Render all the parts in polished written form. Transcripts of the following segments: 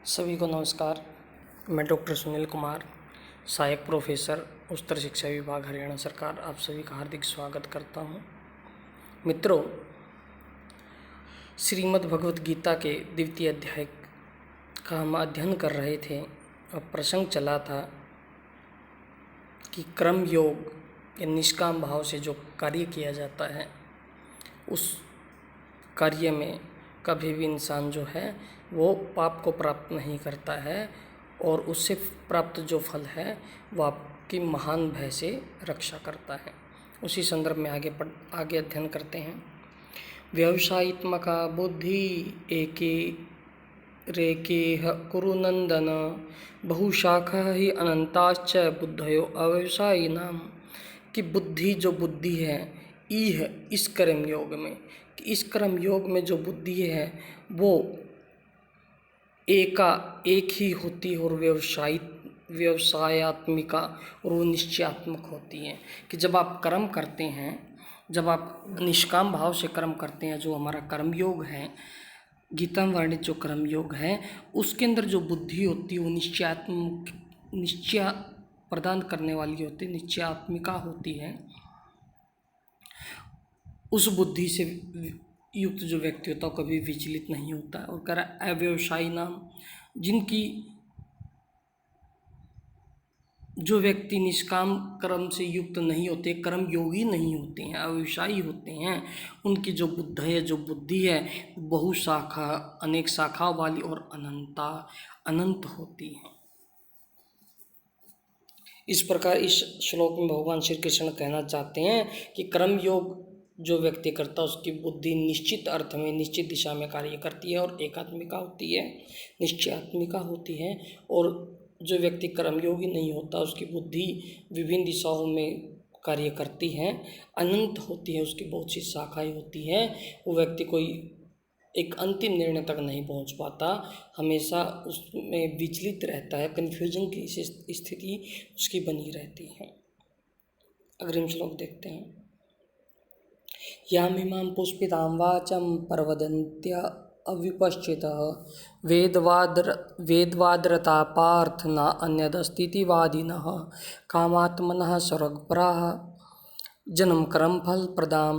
सभी को नमस्कार। मैं डॉक्टर सुनील कुमार, सहायक प्रोफेसर, उच्चतर शिक्षा विभाग, हरियाणा सरकार, आप सभी का हार्दिक स्वागत करता हूं। मित्रों, श्रीमद् भगवत गीता के द्वितीय अध्याय का हम अध्ययन कर रहे थे और प्रसंग चला था कि कर्म योग या निष्काम भाव से जो कार्य किया जाता है उस कार्य में कभी भी इंसान जो है वो पाप को प्राप्त नहीं करता है और उससे प्राप्त जो फल है वो आपकी महान भय से रक्षा करता है। उसी संदर्भ में आगे अध्ययन करते हैं। व्यवसायित्मका बुद्धि एके रेकेह कुरु नंदन बहुशाखा ही अनंताश्च बुद्धयो अव्यवसायिनाम। कि बुद्धि जो बुद्धि है इह इस कर्म योग में, कि इस कर्म योग में जो बुद्धि है वो एक ही होती है और व्यवसायत्मिका और वो निश्चयात्मक होती है। कि जब आप कर्म करते हैं, जब आप निष्काम भाव से कर्म करते हैं, जो हमारा कर्मयोग है, गीता में वर्णित जो कर्मयोग है, उसके अंदर जो बुद्धि होती है वो निश्चय प्रदान करने वाली होती है, निश्चयात्मिका होती है। उस बुद्धि से युक्त जो व्यक्ति होता है कभी विचलित नहीं होता है। और कह रहा अव्यवसायी नाम, जिनकी जो व्यक्ति निष्काम कर्म से युक्त नहीं होते, कर्म योगी नहीं होते हैं, अव्यवसायी होते हैं, उनकी जो बुद्धि है बहुशाखा, अनेक शाखा वाली और अनंत होती है। इस प्रकार इस श्लोक में भगवान श्री कृष्ण कहना चाहते हैं कि कर्म योग जो व्यक्ति करता है उसकी बुद्धि निश्चित अर्थ में, निश्चित दिशा में कार्य करती है और एकात्मिका होती है, निश्चयात्मिका होती है। और जो व्यक्ति कर्मयोगी नहीं होता उसकी बुद्धि विभिन्न दिशाओं में कार्य करती है, अनंत होती है, उसकी बहुत सी शाखाएं होती है। वो व्यक्ति कोई एक अंतिम निर्णय तक नहीं पहुंच पाता, हमेशा उसमें विचलित रहता है, कन्फ्यूजन की स्थिति उसकी बनी रहती है। अग्रिम श्लोक देखते हैं। यामिमां पुष्पितां वाचं प्रवदन्त्य अविपश्चितः वेदवादरता पार्थ न अन्यदस्तीति वादिनः कामात्मनः स्वर्गपराः जन्म कर्म फल प्रदां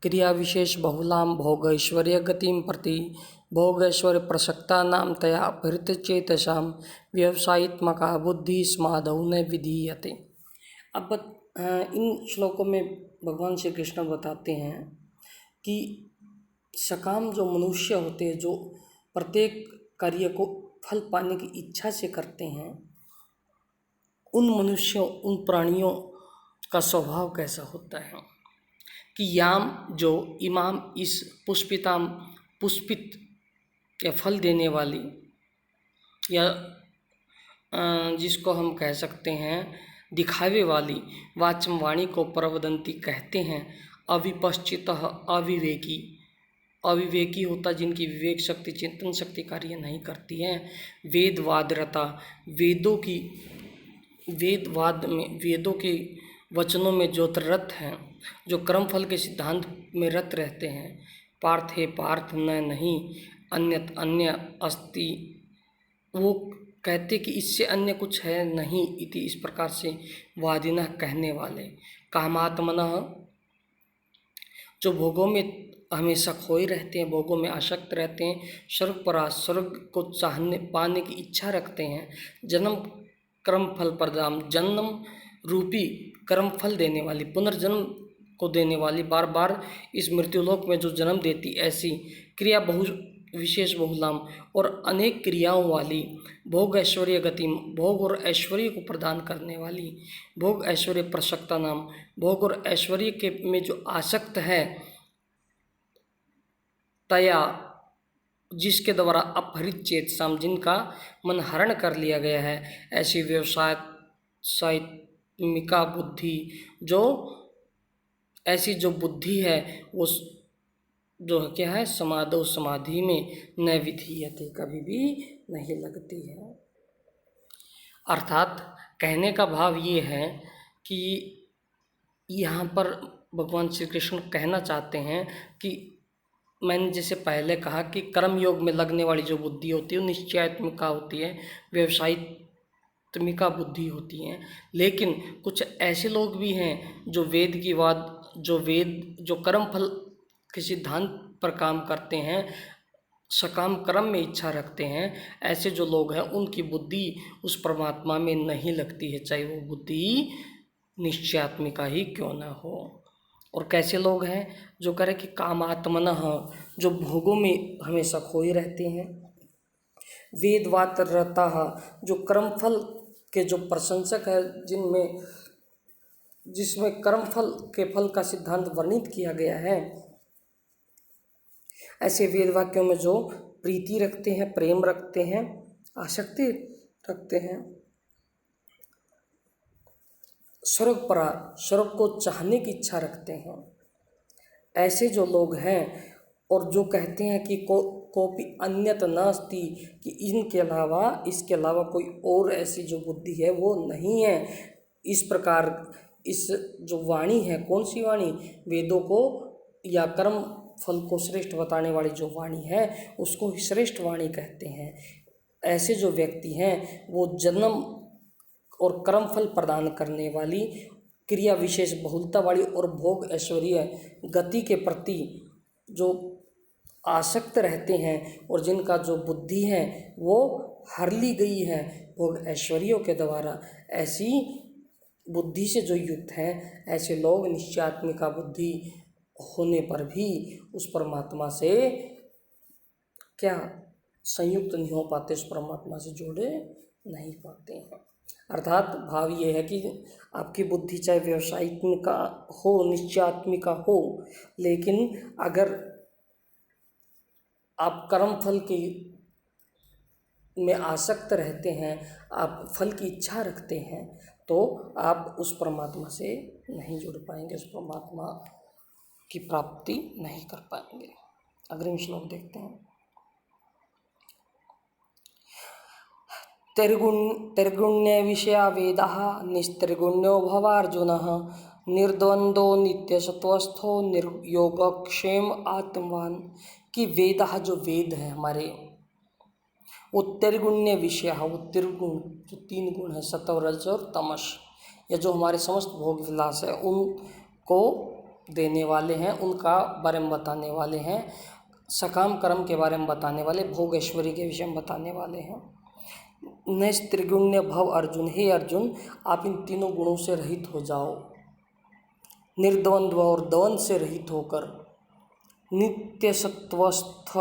क्रिया विशेष बहुलां भोगैश्वर्य गतिं प्रति भोगैश्वर्य प्रसक्ता नाम तया अपहृत चेतसां व्यवसायित्मका बुद्धि स्मादौ न विधीयते। अब इन श्लोकों में भगवान श्री कृष्ण बताते हैं कि सकाम जो मनुष्य होते हैं, जो प्रत्येक कार्य को फल पाने की इच्छा से करते हैं, उन मनुष्यों, उन प्राणियों का स्वभाव कैसा होता है। कि याम जो इमाम, इस पुष्पिताम, पुष्पित या फल देने वाली, या जिसको हम कह सकते हैं दिखावे वाली, वाचम वाणी को प्रवदंती कहते हैं, अविपश्चित अविवेकी, अविवेकी होता जिनकी विवेक शक्ति, चिंतन शक्ति कार्य नहीं करती है। वेदवादरता, वेदवाद में, वेदों के वचनों में जो रत हैं, जो कर्मफल के सिद्धांत में रत रहते हैं। पार्थ है पार्थ न नहीं, अन्य अस्ति, वो कहते कि इससे अन्य कुछ है नहीं, इति इस प्रकार से वादिनः कहने वाले। कामात्मनः, जो भोगों में हमेशा खोए रहते हैं, भोगों में आसक्त रहते हैं। स्वर्गपरा, स्वर्ग को चाहने पाने की इच्छा रखते हैं। जन्म कर्म फल प्रदाम, जन्म रूपी कर्म फल देने वाली, पुनर्जन्म को देने वाली, बार बार इस मृत्युलोक में जो जन्म देती, ऐसी क्रिया विशेष बहुलाम, और अनेक क्रियाओं वाली, भोग ऐश्वर्य गति, भोग और ऐश्वर्य को प्रदान करने वाली, भोग ऐश्वर्य प्रसक्ता नाम, भोग और ऐश्वर्य के में जो आसक्त है, तया, जिसके द्वारा अपहृत चेतसाम, जिनका मन हरण कर लिया गया है, ऐसी व्यवसायित्मिका बुद्धि, जो ऐसी जो बुद्धि है वो जो क्या है, समाधो, समाधि में न विधीयते, कभी भी नहीं लगती है। अर्थात कहने का भाव ये है कि यहाँ पर भगवान श्री कृष्ण कहना चाहते हैं कि मैंने जैसे पहले कहा कि कर्म योग में लगने वाली जो बुद्धि होती है वो निश्चयात्मिका होती है, व्यवसायित्मिका बुद्धि होती है। लेकिन कुछ ऐसे लोग भी हैं जो वेद जो कर्म फल के सिद्धांत पर काम करते हैं, सकाम कर्म में इच्छा रखते हैं, ऐसे जो लोग हैं उनकी बुद्धि उस परमात्मा में नहीं लगती है, चाहे वो बुद्धि निश्चयात्मिका ही क्यों न हो। और कैसे लोग हैं जो कह रहे कि कामात्मनः, जो भोगों में हमेशा खोए रहते हैं, वेदवात रहता, जो कर्मफल के जो प्रशंसक है, जिसमें कर्मफल के फल का सिद्धांत वर्णित किया गया है, ऐसे वेद वाक्यों में जो प्रीति रखते हैं, प्रेम रखते हैं, आसक्ति रखते हैं, स्वर्ग को चाहने की इच्छा रखते हैं, ऐसे जो लोग हैं और जो कहते हैं कि कोपि अन्यत नास्ति, कि इसके अलावा कोई और ऐसी जो बुद्धि है वो नहीं है, इस प्रकार इस जो वाणी है, कौन सी वाणी, वेदों को या कर्म फल को श्रेष्ठ बताने वाली जो वाणी है उसको ही श्रेष्ठ वाणी कहते हैं। ऐसे जो व्यक्ति हैं वो जन्म और कर्म फल प्रदान करने वाली, क्रिया विशेष बहुलता वाली और भोग ऐश्वर्य गति के प्रति जो आसक्त रहते हैं और जिनका जो बुद्धि है वो हर ली गई है भोग ऐश्वर्यों के द्वारा, ऐसी बुद्धि से जो युक्त हैं, ऐसे लोग निश्चयात्मिका बुद्धि होने पर भी उस परमात्मा से क्या संयुक्त नहीं हो पाते, उस परमात्मा से जुड़े नहीं पाते हैं। अर्थात भाव ये है कि आपकी बुद्धि चाहे व्यवसायित्मिका हो, निश्चयात्मिका हो, लेकिन अगर आप कर्म फल की में आसक्त रहते हैं, आप फल की इच्छा रखते हैं, तो आप उस परमात्मा से नहीं जुड़ पाएंगे, उस परमात्मा की प्राप्ति नहीं कर पाएंगे। अग्रिम श्लोक देखते हैं। त्रिगुण्य विषया वेदाः निस्त्रिगुण्यो भवार्जुनः निर्द्वंदो नित्यसत्वस्थो निर्योगक्षेम आत्मवान। कि वेदाः, जो वेद है हमारे, वो त्रिगुण्य विषय है, वो त्रिगुण जो तीन गुण है, सत्व रज और तमस, या जो हमारे समस्त भोग विलास है उनको देने वाले हैं, उनका बारे में बताने वाले हैं, सकाम कर्म के बारे में बताने वाले, भोग ऐश्वर्य के विषय में बताने वाले हैं। नैस्त्रिगुण्य भव अर्जुन, हे अर्जुन आप इन तीनों गुणों से रहित हो जाओ, निर्द्वंद्व और द्वंद्व से रहित होकर, नित्य सत्वस्थ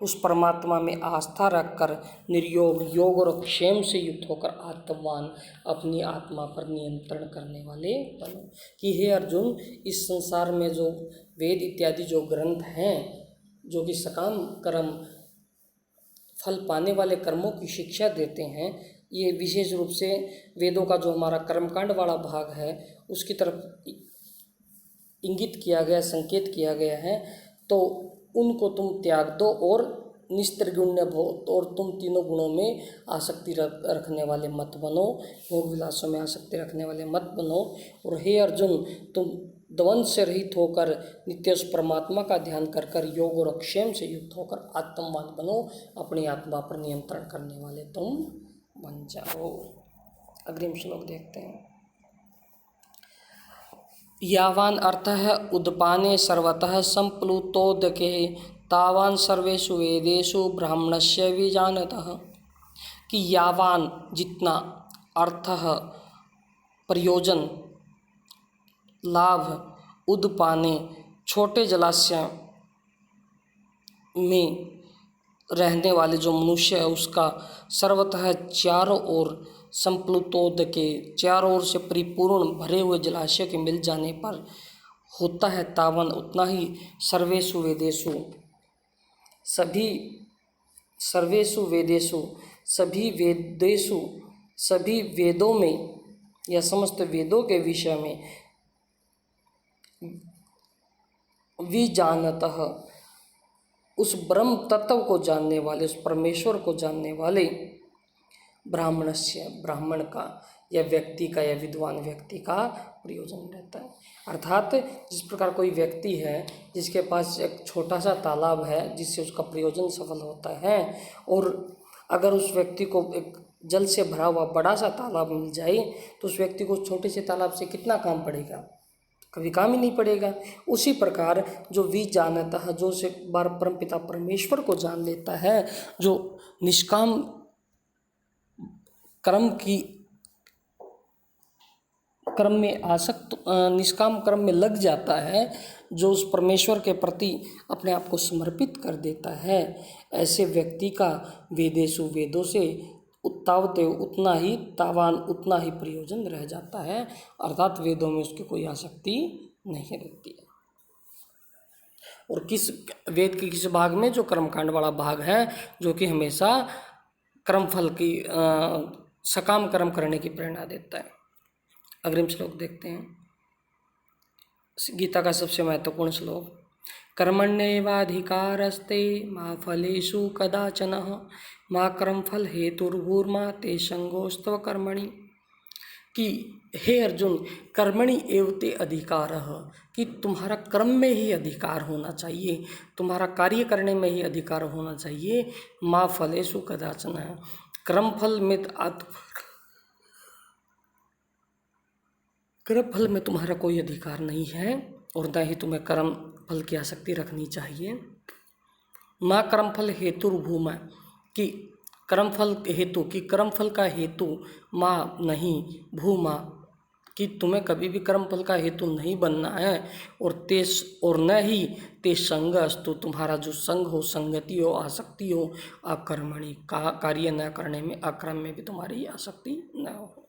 उस परमात्मा में आस्था रखकर, निर्योग योग और क्षेम से युक्त होकर आत्मवान अपनी आत्मा पर नियंत्रण करने वाले बनो। कि हे अर्जुन, इस संसार में जो वेद इत्यादि जो ग्रंथ हैं, जो कि सकाम कर्म फल पाने वाले कर्मों की शिक्षा देते हैं, ये विशेष रूप से वेदों का जो हमारा कर्मकांड वाला भाग है उसकी तरफ इंगित किया गया, संकेत किया गया है, तो उनको तुम त्याग दो और निस्त्रिगुण्य भो, और तुम तीनों गुणों में आसक्ति रखने वाले मत बनो, भोग विलासों में आसक्ति रखने वाले मत बनो। और हे अर्जुन, तुम द्वंद्व से रहित होकर नित्य उस परमात्मा का ध्यान कर कर योग और क्षेम से युक्त होकर आत्मवान बनो, अपनी आत्मा पर नियंत्रण करने वाले तुम बन जाओ। अग्रिम श्लोक देखते हैं। यावान अर्थः उद्पाने सर्वतः संप्लुतोदके तावान सर्वेषु वेदेषु ब्राह्मणस्य विजानतः। कि यावान जितना, अर्थः प्रयोजन, लाभ, उद्पाने छोटे जलाशय में रहने वाले जो मनुष्य है उसका, सर्वतः चारों ओर, संप्लुतोदके चारों ओर से परिपूर्ण भरे हुए जलाशय के मिल जाने पर होता है, तावन उतना ही, सर्वेषु वेदेषु सभी वेदेषु सभी वेदों में या समस्त वेदों के विषय में, विजानतः उस ब्रह्म तत्व को जानने वाले, उस परमेश्वर को जानने वाले, ब्राह्मणस्य ब्राह्मण का या व्यक्ति का या विद्वान व्यक्ति का प्रयोजन रहता है। अर्थात जिस प्रकार कोई व्यक्ति है जिसके पास एक छोटा सा तालाब है जिससे उसका प्रयोजन सफल होता है, और अगर उस व्यक्ति को एक जल से भरा हुआ बड़ा सा तालाब मिल जाए तो उस व्यक्ति को छोटे से तालाब से कितना काम पड़ेगा, कभी काम ही नहीं पड़ेगा। उसी प्रकार जो वी जानता है, जो से बार परमपिता परमेश्वर को जान लेता है, जो निष्काम कर्म में आसक्त, निष्काम कर्म में लग जाता है, जो उस परमेश्वर के प्रति अपने आप को समर्पित कर देता है, ऐसे व्यक्ति का वेदेषु वेदों से उत्तावते उतना ही तावान उतना ही प्रयोजन रह जाता है, अर्थात वेदों में उसकी कोई आसक्ति नहीं रहती है। और किस वेद के किस भाग में, जो कर्मकांड वाला भाग है, जो कि हमेशा कर्मफल की सकाम कर्म करने की प्रेरणा देता है। अग्रिम श्लोक देखते हैं, गीता का सबसे महत्वपूर्ण श्लोक। कर्मण्येवाधिकारस्ते मा फलेषु कदाचन मा कर्मफल हेतुर्भूर्मा ते संगोस्तव कर्मणि। कि हे अर्जुन, कर्मणि एवते अधिकारः, कि तुम्हारा कर्म में ही अधिकार होना चाहिए, तुम्हारा कार्य करने में ही अधिकार होना चाहिए। मा फलेषु कदाचन, कर्मफल में कर्म फल में तुम्हारा कोई अधिकार नहीं है, और न ही तुम्हें कर्म फल की आसक्ति रखनी चाहिए। माँ कर्मफल हेतुर्भूमा, कि कर्मफल हेतु, कि कर्मफल का हेतु माँ नहीं भूमा, कि तुम्हें कभी भी कर्मफल का हेतु नहीं बनना है। और न ही ते संग अस्तु, तुम्हारा जो संग हो, संगति हो, आसक्ति हो, अकर्मणि, कार्य न करने में, अकर्म में भी तुम्हारी आसक्ति न हो।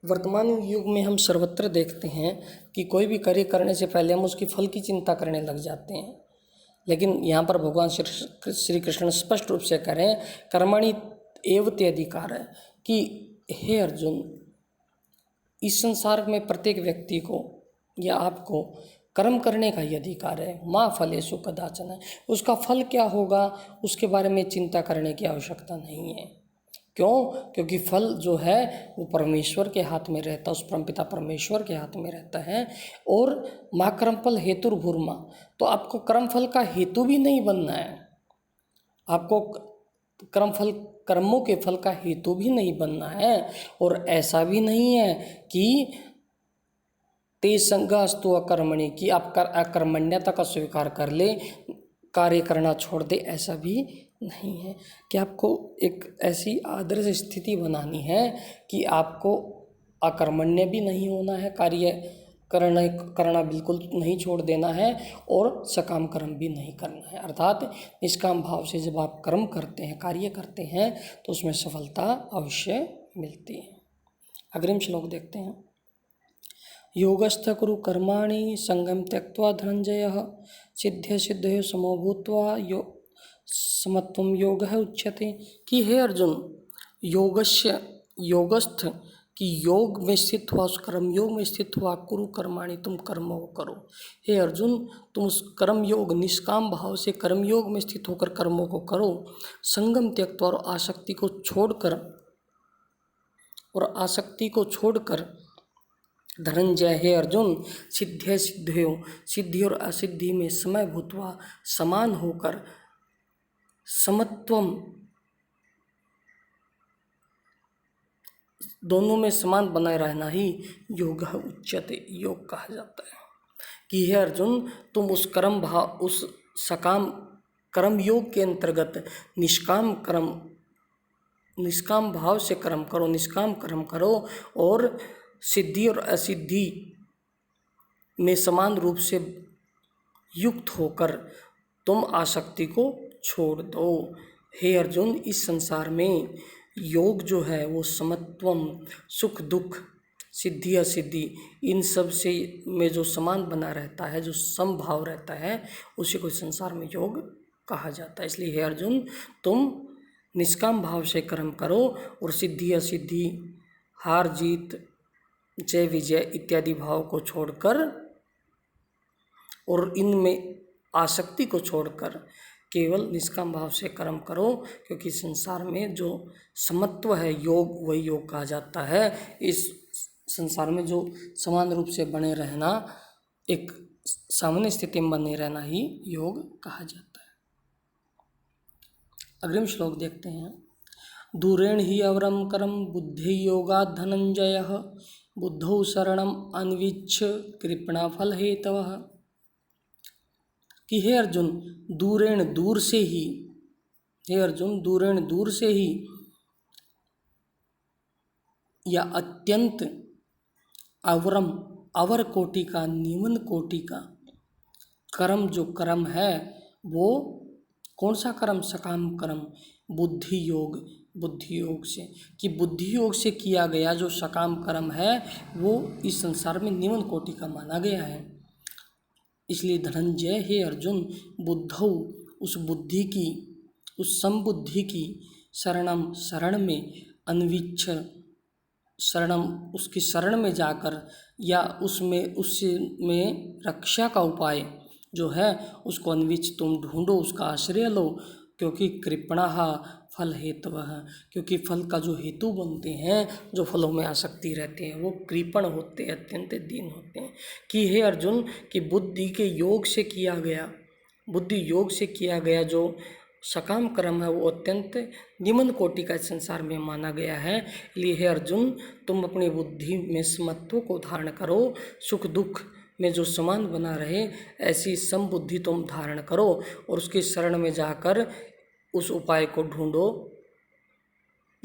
वर्तमान युग में हम सर्वत्र देखते हैं कि कोई भी कार्य करने से पहले हम उसकी फल की चिंता करने लग जाते हैं, लेकिन यहाँ पर भगवान श्री कृष्ण स्पष्ट रूप से कह रहे हैं कर्मणि एव ते अधिकार है, कि हे अर्जुन, इस संसार में प्रत्येक व्यक्ति को या आपको कर्म करने का ही अधिकार है। माँ फलेषु कदाचन, उसका फल क्या होगा उसके बारे में चिंता करने की आवश्यकता नहीं है। क्यों? क्योंकि फल जो है वो परमेश्वर के हाथ में रहता है, उस परमपिता परमेश्वर के हाथ में रहता है। और माँ कर्मफल हेतुर्भूर्मा, तो आपको कर्मफल का हेतु भी नहीं बनना है, आपको कर्मफल कर्मों के फल का हेतु भी नहीं बनना है। और ऐसा भी नहीं है कि ते संगास्तु अकर्मणि, कि आप अकर्मण्यता का स्वीकार कर ले, कार्य करना छोड़ दे, ऐसा भी नहीं है। कि आपको एक ऐसी आदर्श स्थिति बनानी है कि आपको अकर्मण्य भी नहीं होना है, कार्य करना बिल्कुल नहीं छोड़ देना है, और सकाम कर्म भी नहीं करना है। अर्थात निष्काम भाव से जब आप कर्म करते हैं, कार्य करते हैं, तो उसमें सफलता अवश्य मिलती है। अग्रिम श्लोक देखते हैं। योगस्थ कुरु कर्माणि संगम त्यक्त्वा धनंजयः सिद्ध्य सिद्धयो समो भूत्वा समत्वम योग है उच्यते। कि हे अर्जुन, योगस्थ, कि योग में स्थित हुआ, उस कर्म योग में स्थित हुआ, कुरु कर्माणि, तुम कर्म करो। हे अर्जुन, तुम उस कर्म योग, निष्काम भाव से कर्म योग में स्थित होकर कर्मों को करो। संगम त्यक्त्वा, और आसक्ति को छोड़कर धनंजय, हे अर्जुन, सिद्ध्य सिद्धयो, सिद्धि और असिद्धि में समय भूत्वा, समान होकर, समत्वम, दोनों में समान बनाए रहना ही योग उच्यते, योग कहा जाता है। कि हे अर्जुन, तुम उस कर्म भाव, उस सकाम कर्म योग के अंतर्गत निष्काम भाव से कर्म करो, निष्काम कर्म करो, और सिद्धि और असिद्धि में समान रूप से युक्त होकर तुम आसक्ति को छोड़ दो। हे अर्जुन, इस संसार में योग जो है वो समत्वम, सुख दुख, सिद्धि असिद्धि, इन सब से में जो समान बना रहता है, जो समभाव रहता है, उसी को संसार में योग कहा जाता है। इसलिए हे अर्जुन, तुम निष्काम भाव से कर्म करो, और सिद्धि असिद्धि, हार जीत, जय विजय इत्यादि भाव को छोड़कर, और इनमें आसक्ति को छोड़कर केवल निष्काम भाव से कर्म करो। क्योंकि संसार में जो समत्व है योग, वही योग कहा जाता है। इस संसार में जो समान रूप से बने रहना, एक सामान्य स्थिति में बने रहना ही योग कहा जाता है। अग्रिम श्लोक देखते हैं। दूरेण हि अवरम करम बुद्धि योगात् धनंजय बुद्धौ शरणम अन्विच्छ कृपणा फल हेतवः। कि हे अर्जुन, दूरेण दूर से ही, हे अर्जुन दूरेण दूर से ही या अत्यंत अवरम अवर कोटि का, निम्न कोटि का कर्म जो कर्म है वो कौन सा कर्म? सकाम कर्म, बुद्धि योग से, कि बुद्धि योग से किया गया जो सकाम कर्म है वो इस संसार में निम्न कोटि का माना गया है। इसलिए धनंजय, हे अर्जुन, बुद्धौ उस बुद्धि की, उस समबुद्धि की, शरणम शरण में, अन्विच्छ शरणम उसकी शरण में जाकर, या उसमें रक्षा का उपाय जो है उसको अन्विच्छ तुम ढूंढो, उसका आश्रय लो। क्योंकि कृपणाः फल हेतवः, क्योंकि फल का जो हेतु बनते हैं, जो फलों में आसक्ति रहते हैं, वो कृपण होते हैं, अत्यंत दीन होते हैं। कि हे अर्जुन, कि बुद्धि के योग से किया गया, बुद्धि योग से किया गया जो सकाम कर्म है वो अत्यंत निम्न कोटि का संसार में माना गया है। इसलिए हे अर्जुन, तुम अपनी बुद्धि में समत्व को धारण करो, सुख दुख में जो समान बना रहे ऐसी समबुद्धि तुम धारण करो, और उसकी शरण में जाकर उस उपाय को ढूंढो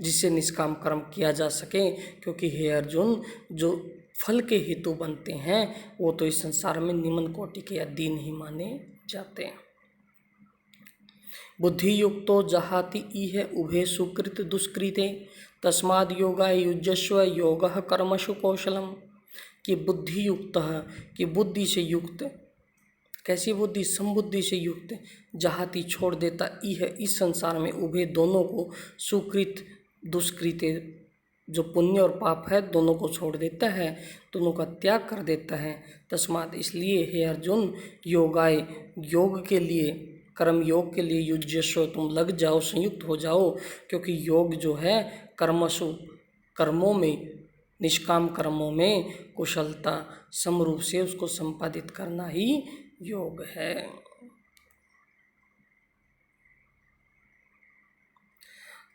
जिससे निष्काम कर्म किया जा सके। क्योंकि हे अर्जुन, जो फल के हेतु बनते हैं वो तो इस संसार में निम्न कोटि के या दीन ही माने जाते हैं। बुद्धि युक्तो जहाति इह उभे सुकृत दुष्कृते तस्माद् योगाय युज्यस्व योगः कर्मसु कौशलम। कि बुद्धि युक्त है, कि बुद्धि से युक्त, कैसी बुद्धि? समबुद्धि से युक्त, जहाति छोड़ देता इह इस संसार में उभे दोनों को, सुकृत दुष्कृते जो पुण्य और पाप है दोनों को छोड़ देता है, दोनों का त्याग कर देता है। तस्माद इसलिए हे अर्जुन, योगाय योग के लिए, कर्म योग के लिए, युज्यस्व तुम लग जाओ, संयुक्त हो जाओ। क्योंकि योग जो है कर्मसु कर्मों में, निष्काम कर्मों में कुशलता समरूप से उसको संपादित करना ही योग है।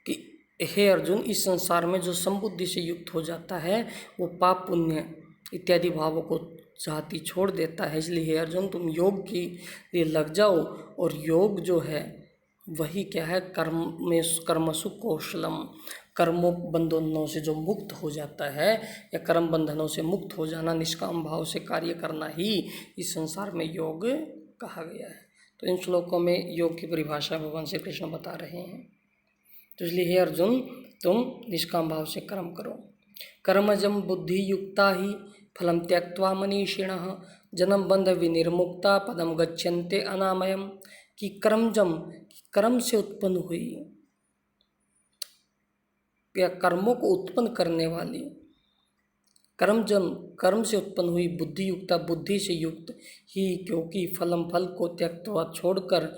कि हे अर्जुन, इस संसार में जो समबुद्धि से युक्त हो जाता है वो पाप पुण्य इत्यादि भावों को जाति छोड़ देता है। इसलिए हे अर्जुन, तुम योग के लिए लग जाओ। और योग जो है वही क्या है? कर्मसु कौशलम, कर्मों बंधनों से जो मुक्त हो जाता है, या कर्म बंधनों से मुक्त हो जाना, निष्काम भाव से कार्य करना ही इस संसार में योग कहा गया है। तो इन श्लोकों में योग की परिभाषा भगवान श्री कृष्ण बता रहे हैं। तो इसलिए हे अर्जुन, तुम निष्काम भाव से कर्म करो। कर्मजम बुद्धि युक्ता ही फलम त्यक्त्वा मनीषिणः जन्म बंध विनिर्मुक्ता पदम गच्छन्ते अनामयम। कि कर्मजम, कर्म से उत्पन्न हुई या कर्मों को उत्पन्न करने वाली, कर्म से उत्पन्न हुई बुद्धि युक्ता, बुद्धि से युक्त ही, क्योंकि फलम फल को त्यक्त्वा छोड़कर,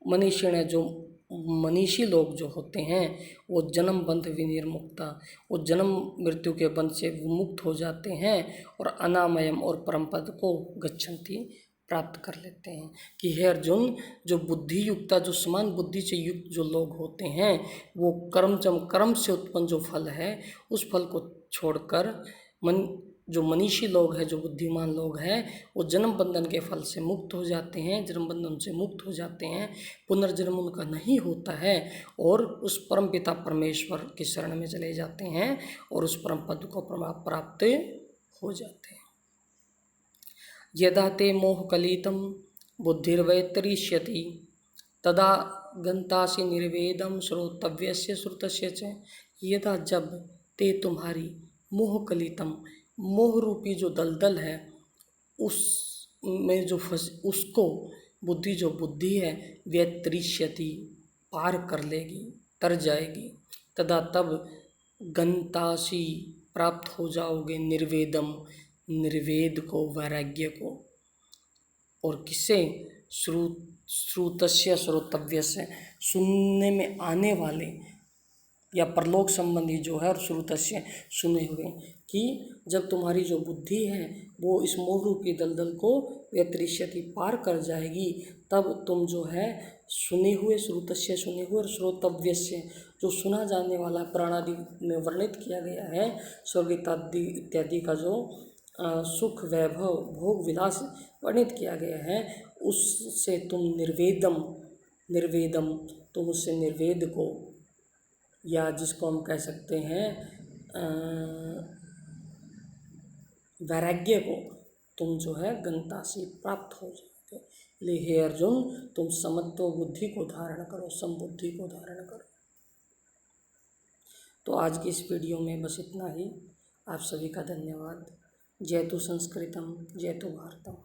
मनीषिण जो मनीषी लोग जो होते हैं वो जन्म बंध विनिर्मुक्ता, वो जन्म मृत्यु के बंध से मुक्त हो जाते हैं और अनामयम और परम पद को गच्छन्ति प्राप्त कर लेते हैं। कि हे अर्जुन, जो बुद्धि युक्ता, जो समान बुद्धि से युक्त जो लोग होते हैं वो कर्म से उत्पन्न जो फल है उस फल को छोड़कर जो मनीषी लोग हैं, जो बुद्धिमान लोग हैं, वो जन्म बंधन के फल से मुक्त हो जाते हैं, जन्म बंधन से मुक्त हो जाते हैं, पुनर्जन्म उनका नहीं होता है और उस परम पिता परमेश्वर की शरण में चले जाते हैं और उस परम पद को प्राप्त हो जाते हैं। यदा ते मोहकलितं बुद्धिर्वैतरिष्यति तदा गन्तासि निर्वेदं श्रोतव्यस्य श्रुतस्य च। यदा जब ते तुम्हारी मोहकलितम, मोह रूपी जो दलदल है उसमें जो उसको बुद्धि, जो बुद्धि है, व्यतरिष्यति पार कर लेगी, तर जाएगी। तदा तब गन्तासि प्राप्त हो जाओगे, निर्वेदम, निर्वेद को, वैराग्य को। और किससे? श्रुतस्य श्रोतव्य से, सुनने में आने वाले या परलोक संबंधी जो है और श्रुतस्य सुने हुए, कि जब तुम्हारी जो बुद्धि है वो इस मोह रूपी दलदल को व्यतिरिष्यति पार कर जाएगी, तब तुम जो है सुने हुए, श्रुतस्य सुने हुए और श्रोतव्यस्य जो सुना जाने वाला प्राणादि में वर्णित किया गया है स्वर्ग इत्यादि का जो सुख वैभव भोग विलास वर्णित किया गया है, उससे तुम निर्वेदम तुम उससे निर्वेद को, या जिसको हम कह सकते हैं वैराग्य को, तुम जो है गंतासी प्राप्त हो जाओगे। इसलिए हे अर्जुन, तुम समत्व बुद्धि को धारण करो, समबुद्धि को धारण करो। तो आज की इस वीडियो में बस इतना ही। आप सभी का धन्यवाद। जय तु संस्कृतम, जय तु भारतम।